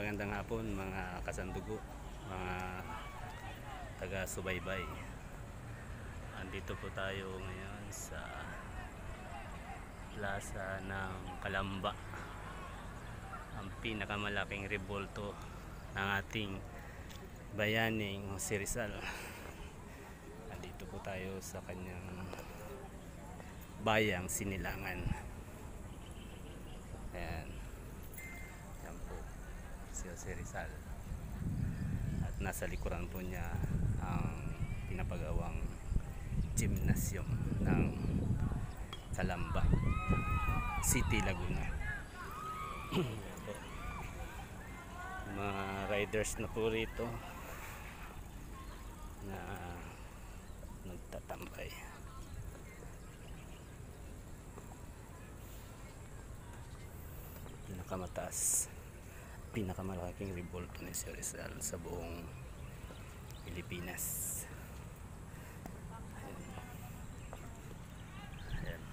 magandang hapon mga kasandugo, mga taga-subaybay. Andito po tayo ngayon sa plaza ng Calamba, ang pinakamalaking rebulto ng ating bayaning Jose Rizal. Andito po tayo sa kanyang bayang Sinilangan. Ayan, yan po si Jose Rizal, at nasa likuran po niya ang pinapagawang gymnasium ng Calamba City, Laguna. Mga riders na po rito na nagtatambay. Pinakamataas, pinakamalaking rebulto ni Jose Rizal sa buong Pilipinas. Ayan.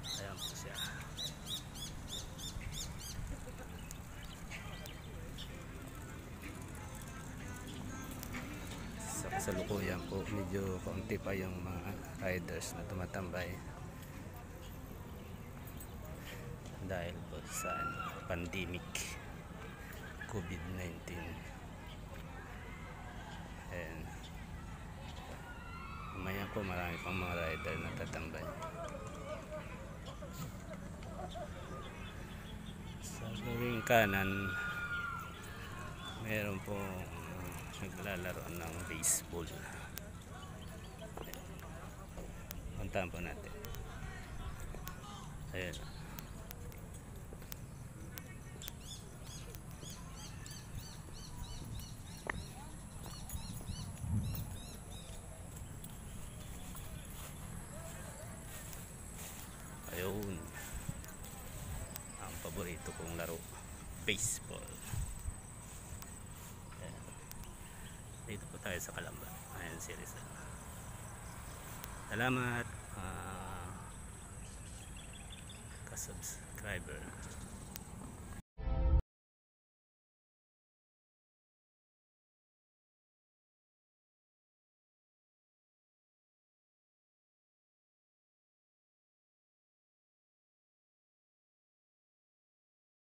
Ayan po siya. Sa kasalukuyan po, medyo kaunti pa yung mga riders na tumatambay dahil po sa pandemic COVID-19. And mamaya po marami pang mga rider na tatambay. Sa gawing kanan meron po naglalaro ng baseball. Puntahan po natin. Ayan. Ayun, ang paborito kong laro, baseball. Ayan. Dito po tayo sa Calamba. Ayan si Rizal. Salamat kasubscriber.